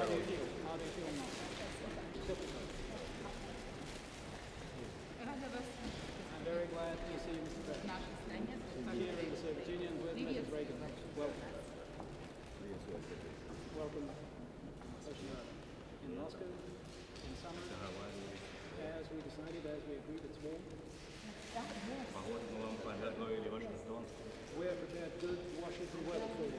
I'm very glad to see you, Mr. President. Here in Virginia and with President Reagan. Welcome. Welcome. In Moscow, in summer, as we decided, as we agreed, it's warm. We have prepared good Washington weather for you.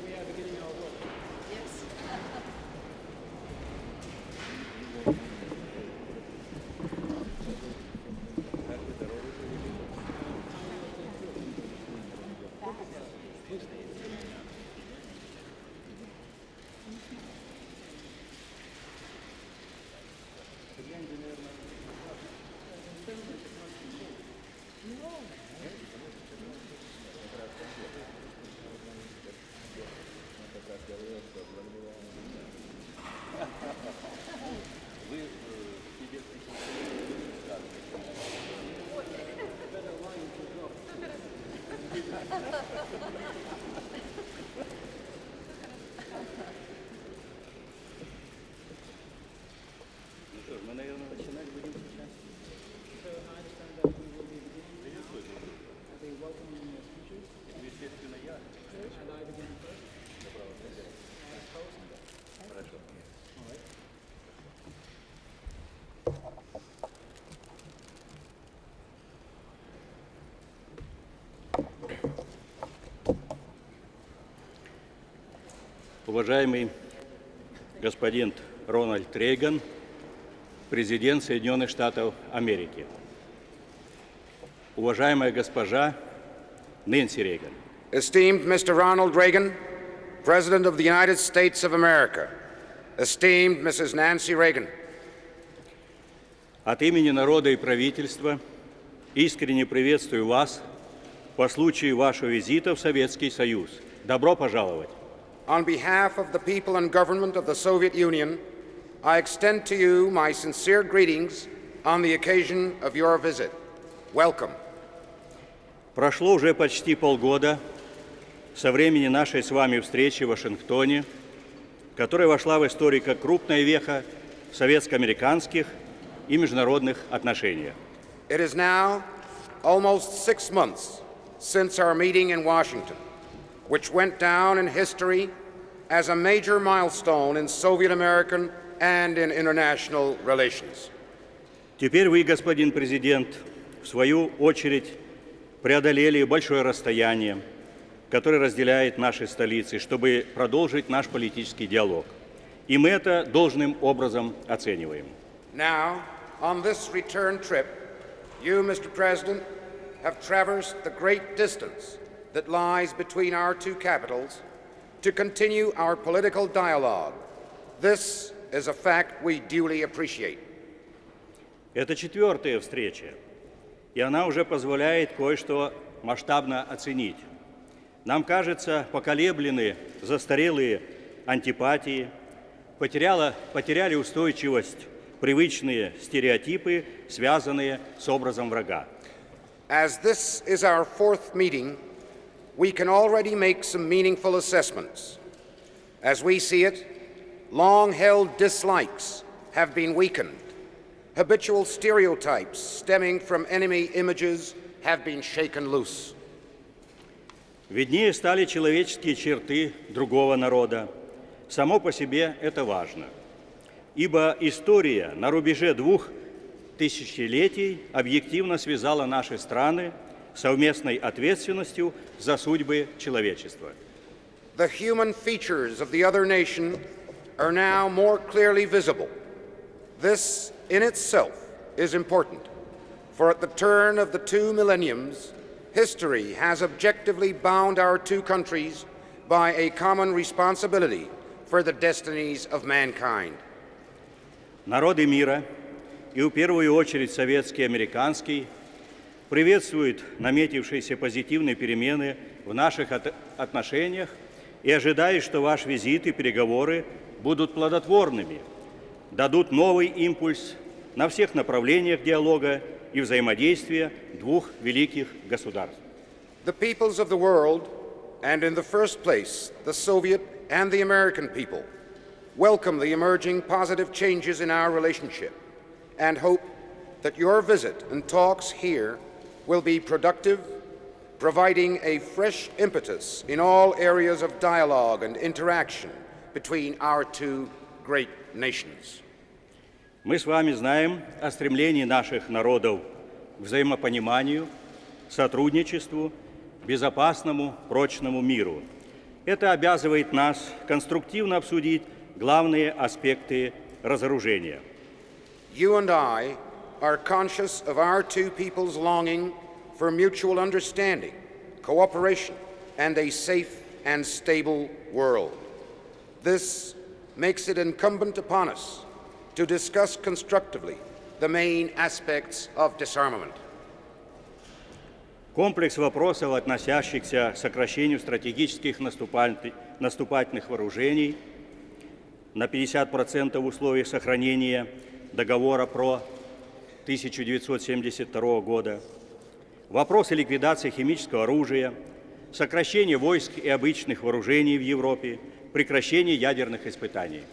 We are beginning our work. Yes. Мы, наверное, начинать будем сейчас. So I understand that we will be beginning now the welcoming speeches. Естественно, я. And I begin first. As host. Хорошо. All right. Уважаемый господин Рональд Рейган, президент Соединенных Штатов Америки. Уважаемая госпожа Нэнси Рейган. Esteemed Mr. Ronald Reagan, President of the United States of America. Esteemed Mrs. Nancy Reagan. От имени народа и правительства искренне приветствую вас по случаю вашего визита в Советский Союз. Добро пожаловать! On behalf of the people and government of the Soviet Union, I extend to you my sincere greetings on the occasion of your visit. Welcome. Прошло уже почти полгода со времени нашей с вами встречи в Вашингтоне, которая вошла в историю как крупная веха в советско-американских и международных отношениях. It is now almost 6 months since our meeting in Washington, which went down in history as a major milestone in Soviet-American and in international relations. Теперь вы, господин президент, в свою очередь преодолели большое расстояние, которое разделяет наши столицы, чтобы продолжить наш политический диалог. И мы это должным образом оцениваем. Now, on this return trip, you, Mr. President, have traversed the great distance that lies between our two capitals to continue our political dialogue. This is a fact we duly appreciate. Это четвертая встреча, и она уже позволяет кое-что масштабно оценить. Нам кажется, поколеблены застарелые антипатии, потеряли устойчивость привычные стереотипы, связанные с образом врага. As this is our fourth meeting, we can already make some meaningful assessments. As we see it, long-held dislikes have been weakened. Habitual stereotypes stemming from enemy images have been shaken loose. Виднее стали человеческие черты другого народа. Само по себе это важно, ибо история на рубеже 2 тысячелетий объективно связала наши страны совместной ответственностью за судьбы человечества. The human features of the other nation are now more clearly visible. This in itself is important, for at the turn of the 2 millenniums, history has objectively bound our two countries by a common responsibility for the destinies of mankind. Народы мира, и в первую очередь советский и американский, приветствуют наметившиеся позитивные перемены в наших отношениях и ожидают, что ваш визит и переговоры будут плодотворными, дадут новый импульс на всех направлениях диалога и взаимодействия двух великих государств. The peoples of the world, and in the first place, the Soviet and the American people, welcome the emerging positive changes in our relationship and hope that your visit and talks here will be productive, providing a fresh impetus in all areas of dialogue and interaction between our two great nations. Мы с вами знаем о стремлении наших народов к взаимопониманию, сотрудничеству, безопасному, прочному миру. Это обязывает нас конструктивно обсудить главные аспекты разоружения. You and I are conscious of our two peoples' longing for mutual understanding, cooperation, and a safe and stable world. This makes it incumbent upon us to discuss constructively the main aspects of disarmament. Комплекс вопросов, относящихся к сокращению стратегических наступательных вооружений на 50% в условиях сохранения договора про 1972 года, вопросы ликвидации химического оружия, сокращение войск и обычных вооружений в Европе, прекращение ядерных испытаний.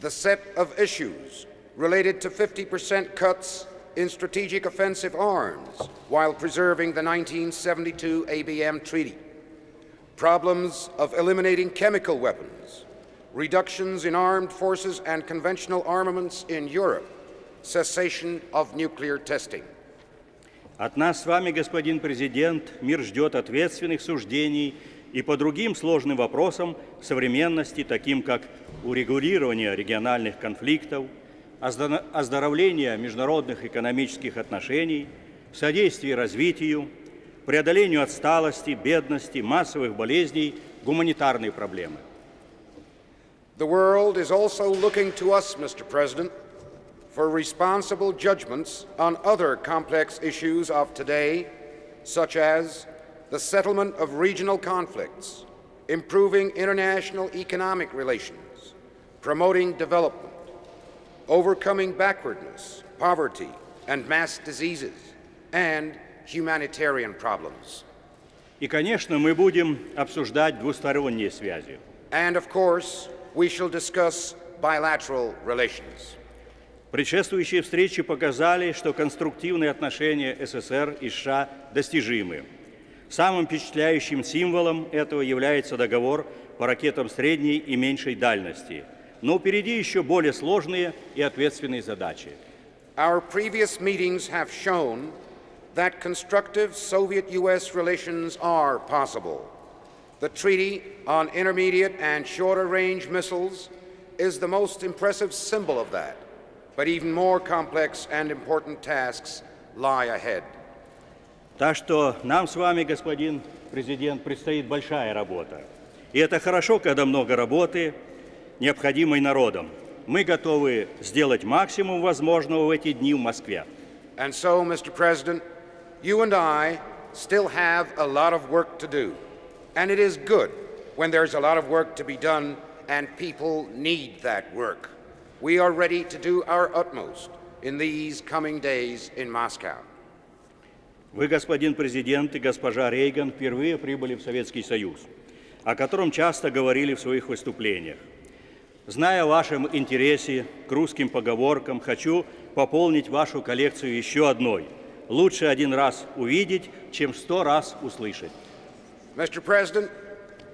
The set of issues related to 50% cuts in strategic offensive arms while preserving the 1972 ABM Treaty, problems of eliminating chemical weapons, reductions in armed forces and conventional armaments in Europe, cessation of nuclear testing. От нас с вами, господин президент, мир ждет ответственных суждений и по другим сложным вопросам современности, таким как урегулирование региональных конфликтов, оздоровление международных экономических отношений, содействие развитию, преодолению отсталости, бедности, массовых болезней, гуманитарные проблемы. The world is also looking to us, Mr. President, for responsible judgments on other complex issues of today, such as the settlement of regional conflicts, improving international economic relations, promoting development, overcoming backwardness, poverty, and mass diseases, and humanitarian problems. И, конечно, мы будем обсуждать двусторонние связи. And, of course, we shall discuss bilateral relations. Предшествующие встречи показали, что конструктивные отношения СССР и США достижимы. Самым впечатляющим символом этого является договор по ракетам средней и меньшей дальности. Но впереди еще более сложные и ответственные задачи. Our previous meetings have shown that constructive Soviet-US relations are possible. The Treaty on Intermediate and Shorter Range Missiles is the most impressive symbol of that, but even more complex and important tasks lie ahead. Так что нам с вами, господин президент, предстоит большая работа. И это хорошо, когда много работы, необходимой народом. Мы готовы сделать максимум возможного в эти дни в Москве. And so, Mr. President, you and I still have a lot of work to do. And it is good when there's a lot of work to be done and people need that work. We are ready to do our utmost in these coming days in Moscow. Вы, господин президент, и госпожа Рейган впервые прибыли в Советский Союз, о котором часто говорили в своих выступлениях. Зная о вашем интересе к русским поговоркам, хочу пополнить вашу коллекцию еще одной. Лучше один раз увидеть, чем 100 раз услышать. Mr. President,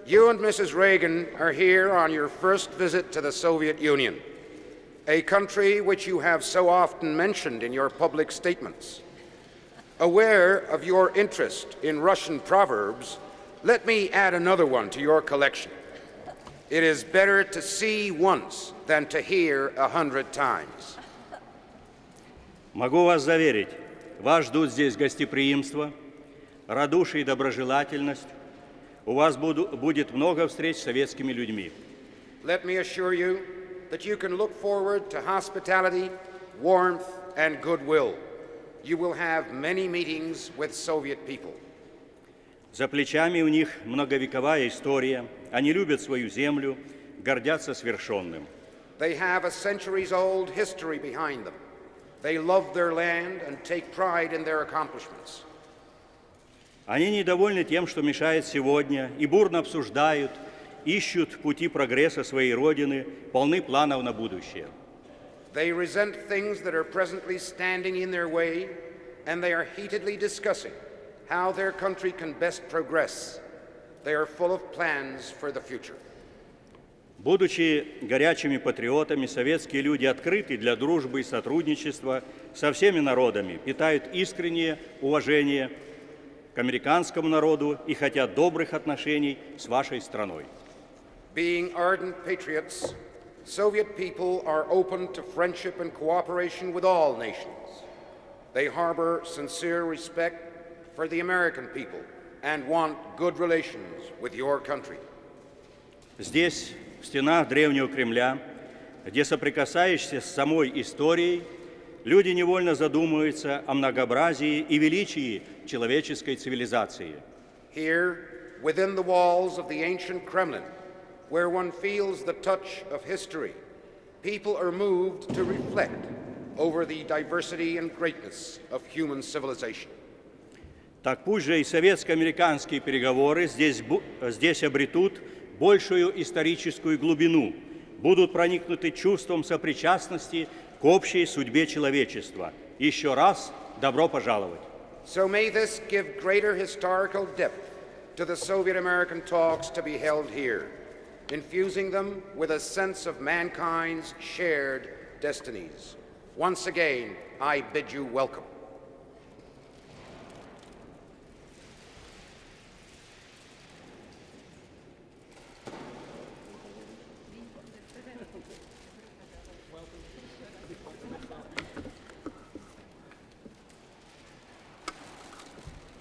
you and Mrs. Reagan are here on your first visit to the Soviet Union, a country which you have so often mentioned in your public statements. Aware of your interest in Russian proverbs, let me add another one to your collection. It is better to see once than to hear 100 times. Могу вас заверить, вас ждут здесь гостеприимство, радушие и доброжелательность, у вас будет много встреч с советскими людьми. Let me assure you that you can look forward to hospitality, warmth, and goodwill. You will have many meetings with Soviet people. За плечами у них многовековая история. Они любят свою землю, гордятся свершенным. They have a centuries-old history behind them. They love their land and take pride in their accomplishments. Они недовольны тем, что мешает сегодня, и бурно обсуждают, ищут пути прогресса своей родины, полны планов на будущее. They resent things that are presently standing in their way, and they are heatedly discussing how their country can best progress. They are full of plans for the future. Будучи горячими патриотами, советские люди открыты для дружбы и сотрудничества со всеми народами, питают искреннее уважение к американскому народу и хотят добрых отношений с вашей страной. Being ardent patriots, Soviet people are open to friendship and cooperation with all nations. They harbor sincere respect for the American people and want good relations with your country. Здесь, в стенах древнего Кремля, где соприкасаешься с самой историей, люди невольно задумываются о многообразии и величии человеческой цивилизации. Here, within the walls of the ancient Kremlin, where one feels the touch of history, people are moved to reflect over the diversity and greatness of human civilization. Так пусть же и советско-американские переговоры здесь обретут большую историческую глубину, будут проникнуты чувством сопричастности к общей судьбе человечества. Еще раз добро пожаловать! So may this give greater historical depth to the Soviet-American talks to be held here, infusing them with a sense of mankind's shared destinies. Once again, I bid you welcome.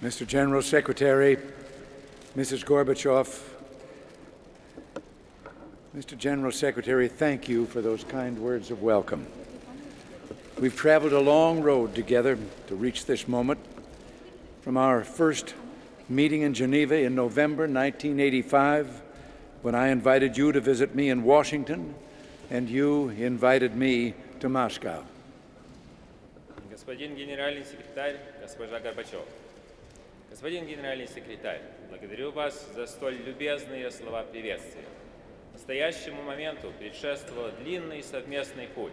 Mr. General Secretary, Mrs. Gorbachev, Mr. General Secretary, thank you for those kind words of welcome. We've traveled a long road together to reach this moment. From our first meeting in Geneva in November 1985, when I invited you to visit me in Washington, and you invited me to Moscow. Господин генеральный секретарь, госпожа Горбачев. Господин генеральный секретарь, благодарю вас за столь любезные слова приветствия. Настоящему моменту предшествовал длинный совместный путь.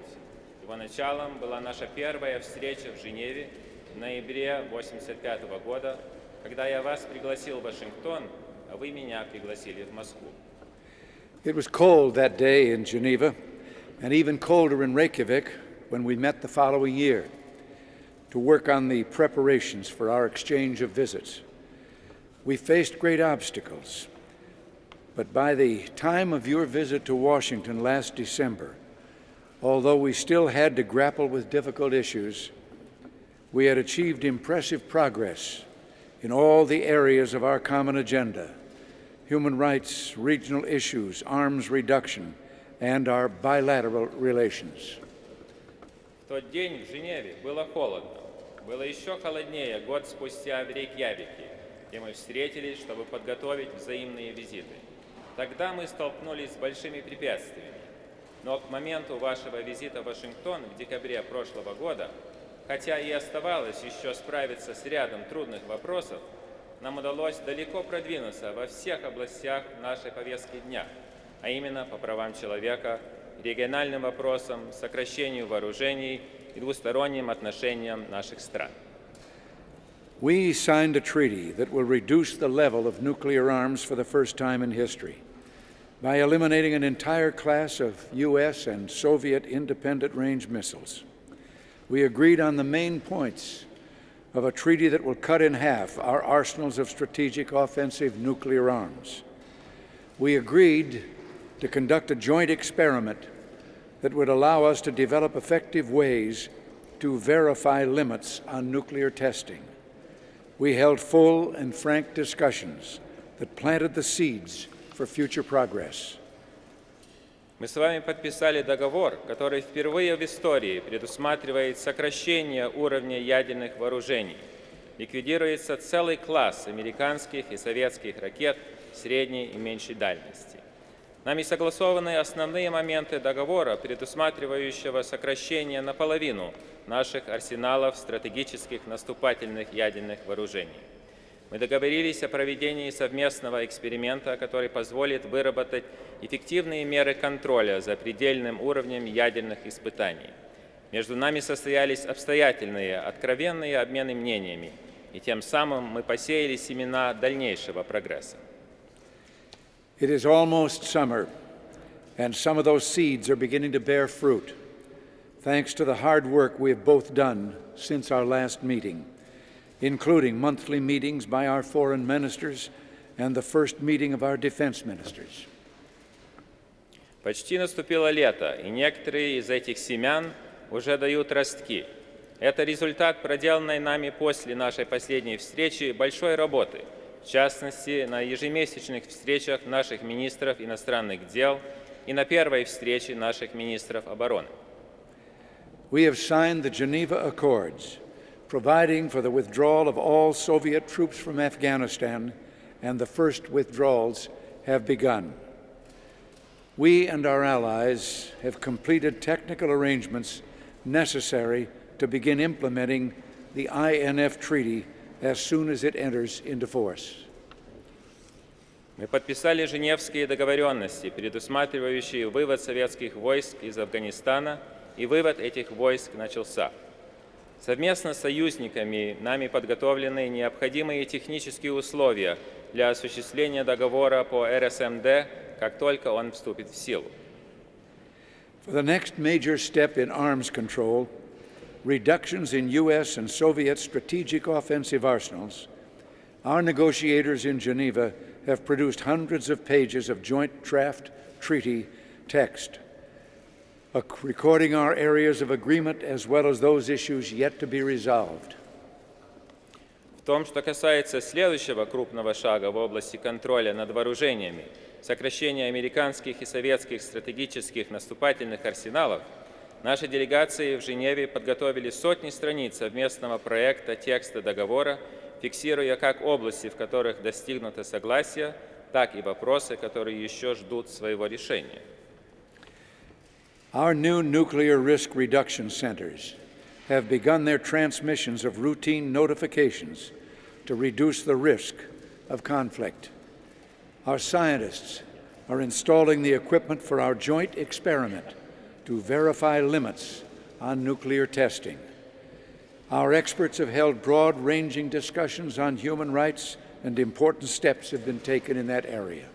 Его началом была наша первая встреча в Женеве в ноябре 1985 года, когда я вас пригласил в Вашингтон, а вы меня пригласили в Москву. It was cold that day in Geneva, and even colder in Reykjavik when we met the following year to work on the preparations for our exchange of visits. We faced great obstacles, but by the time of your visit to Washington last December, although we still had to grapple with difficult issues, we had achieved impressive progress in all the areas of our common agenda: human rights, regional issues, arms reduction, and our bilateral relations. В тот день в Женеве было холодно. Было еще холоднее год спустя в Рейкьявике, где мы встретились, чтобы подготовить взаимные визиты. Тогда мы столкнулись с большими препятствиями. Но к моменту вашего визита в Вашингтон в декабре прошлого года, хотя и оставалось еще справиться с рядом трудных вопросов, нам удалось далеко продвинуться во всех областях нашей повестки дня, а именно по правам человека, региональным вопросам, сокращению вооружений и двусторонним отношениям наших стран. We signed a treaty that will reduce the level of nuclear arms for the first time in history by eliminating an entire class of U.S. and Soviet independent range missiles. We agreed on the main points of a treaty that will cut in half our arsenals of strategic offensive nuclear arms. We agreed to conduct a joint experiment that would allow us to develop effective ways to verify limits on nuclear testing. We held full and frank discussions that planted the seeds for future progress. Мы с вами подписали договор, который впервые в истории предусматривает сокращение уровня ядерных вооружений. Ликвидируется целый класс американских и советских ракет средней и меньшей дальности. Нами согласованы основные моменты договора, предусматривающего сокращение наполовину наших арсеналов стратегических наступательных ядерных вооружений. Мы договорились о проведении совместного эксперимента, который позволит выработать эффективные меры контроля за предельным уровнем ядерных испытаний. Между нами состоялись обстоятельные, откровенные обмены мнениями, и тем самым мы посеяли семена дальнейшего прогресса. It is almost summer, and some of those seeds are beginning to bear fruit, thanks to the hard work we have both done since our last meeting, including monthly meetings by our foreign ministers and the first meeting of our defense ministers. Почти наступило лето, и некоторые из этих семян уже дают ростки. Это результат проделанной нами после нашей последней встречи большой работы, в частности, на ежемесячных встречах наших министров иностранных дел и на первой встрече наших министров обороны. We have signed the Geneva Accords, providing for the withdrawal of all Soviet troops from Afghanistan, and the first withdrawals have begun. We and our allies have completed technical arrangements necessary to begin implementing the INF Treaty as soon as it enters into force. Мы подписали Женевские договоренности, предусматривающие вывод советских войск из Афганистана, и вывод этих войск начался. Совместно с союзниками нами подготовлены необходимые технические условия для осуществления договора по РСМД, как только он вступит в силу. For the next major step in arms control, reductions in U.S. and Soviet strategic offensive arsenals, our negotiators in Geneva have produced hundreds of pages of joint draft treaty text, recording our areas of agreement as well as those issues yet to be resolved. В том, что касается следующего крупного шага в области контроля над вооружениями, сокращения американских и советских стратегических наступательных арсеналов, наши делегации в Женеве подготовили сотни страниц совместного проекта текста договора, фиксируя как области, в которых достигнуто согласие, так и вопросы, которые еще ждут своего решения. Our new nuclear risk reduction centers have begun their transmissions of routine notifications to reduce the risk of conflict. Our scientists are installing the equipment for our joint experiment to verify limits on nuclear testing. Our experts have held broad-ranging discussions on human rights, and important steps have been taken in that area.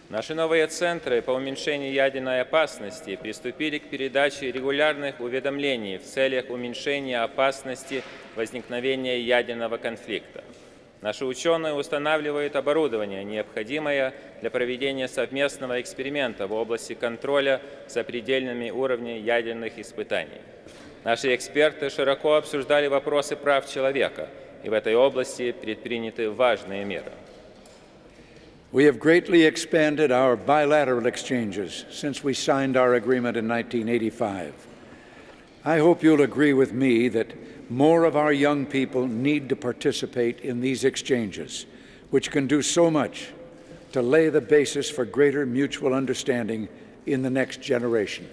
Наши новые центры по уменьшению ядерной опасности приступили к передаче регулярных уведомлений в целях уменьшения опасности возникновения ядерного конфликта. Наши ученые устанавливают оборудование, необходимое для проведения совместного эксперимента в области контроля за предельными уровнями ядерных испытаний. Наши эксперты широко обсуждали вопросы прав человека, и в этой области предприняты важные меры. We have greatly expanded our bilateral exchanges since we signed our agreement in 1985. I hope you'll agree with me that more of our young people need to participate in these exchanges, which can do so much to lay the basis for greater mutual understanding in the next generation.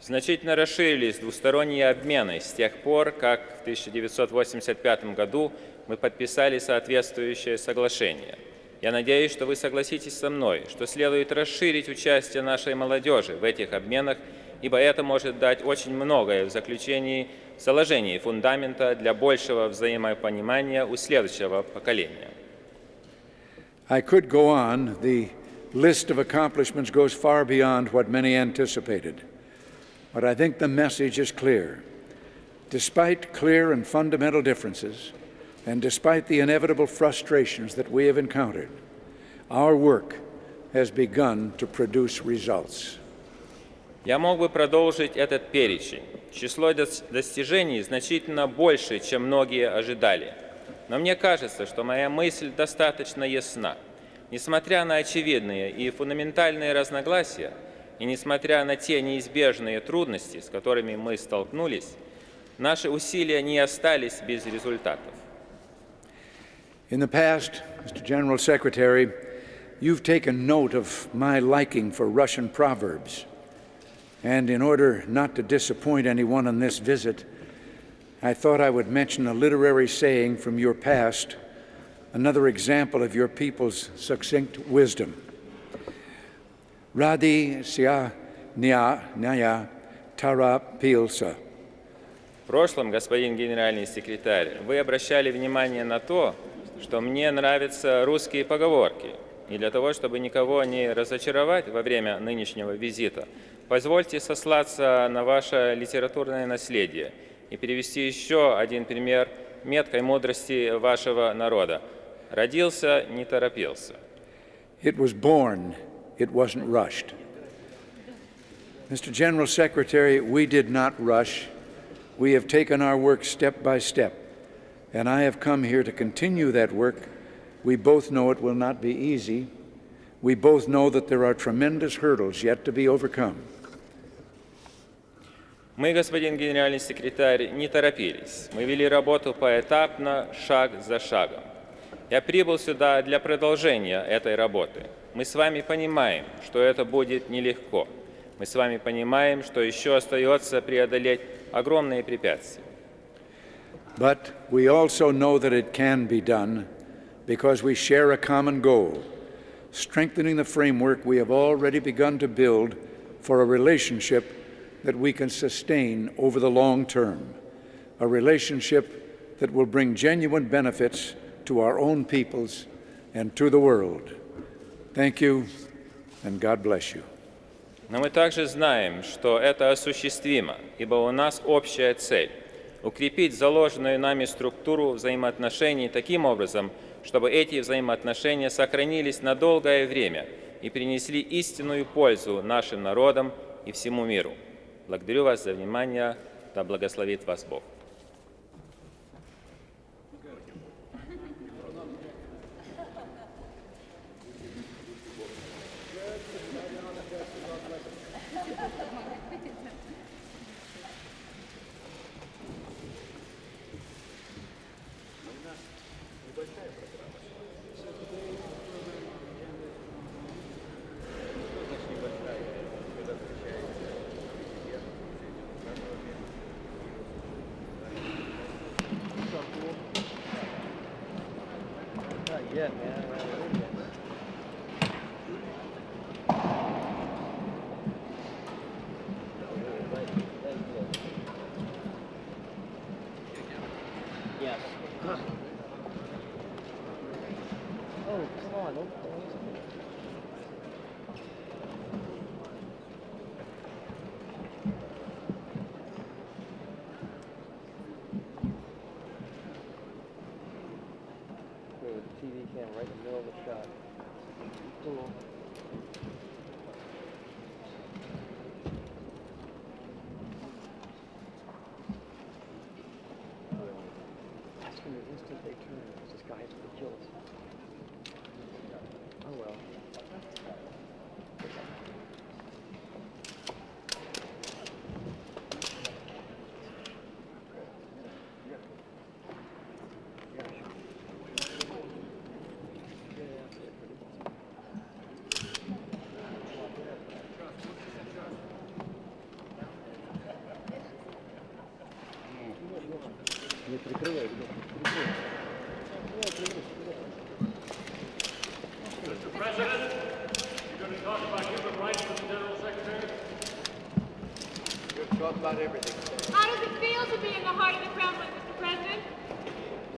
Значительно расширились двусторонние обмены с тех пор, как в 1985 году мы подписали соответствующее соглашение. Я надеюсь, что вы согласитесь со мной, что следует расширить участие нашей молодежи в этих обменах, ибо это может дать очень многое в заложении фундамента для большего взаимопонимания у следующего поколения. I could go on. The list of accomplishments goes far beyond what many anticipated. But I think the message is clear. Despite clear and fundamental differences, and despite the inevitable frustrations that we have encountered, our work has begun to produce results. Я мог бы продолжить этот перечень. Число достижений значительно больше, чем многие ожидали. Но мне кажется, что моя мысль достаточно ясна. Несмотря на очевидные и фундаментальные разногласия, и несмотря на те неизбежные трудности, с которыми мы столкнулись, наши усилия не остались без результатов. In the past, Mr. General Secretary, you've taken note of my liking for Russian proverbs. And in order not to disappoint anyone on this visit, I thought I would mention a literary saying from your past, another example of your people's succinct wisdom. Radi sia nya tara pilsa. В прошлом, господин генеральный секретарь, вы обращали внимание на то, что мне нравятся русские поговорки. И для того, чтобы никого не разочаровать во время нынешнего визита, позвольте сослаться на ваше литературное наследие и привести еще один пример меткой мудрости вашего народа. Родился, не торопился. It was born, it wasn't rushed. Mr. General Secretary, we did not rush. We have taken our work step by step, and I have come here to continue that work. We both know it will not be easy. We both know that there are tremendous hurdles yet to be overcome. Мы, господин генеральный секретарь, не торопились. Мы вели работу поэтапно, шаг за шагом. Я прибыл сюда для продолжения этой работы. Мы с вами понимаем, что это будет нелегко. Мы с вами понимаем, что еще остается преодолеть огромные препятствия. But we also know that it can be done because we share a common goal, strengthening the framework we have already begun to build for a relationship that we can sustain over the long term, a relationship that will bring genuine benefits to our own peoples and to the world. Thank you, and God bless you. Но мы также знаем, что это осуществимо, ибо у нас общая цель – укрепить заложенную нами структуру взаимоотношений таким образом, чтобы эти взаимоотношения сохранились на долгое время и принесли истинную пользу нашим народам и всему миру. Благодарю вас за внимание. Да благословит вас Бог. TV cam right in the middle of the shot. Cool. That's going to instant they turn because this guy has to kill us. Oh well. Не прикрывай, Mr. President, you're going to talk about human rights with the General Secretary? We're going to talk about everything. How does it feel to be an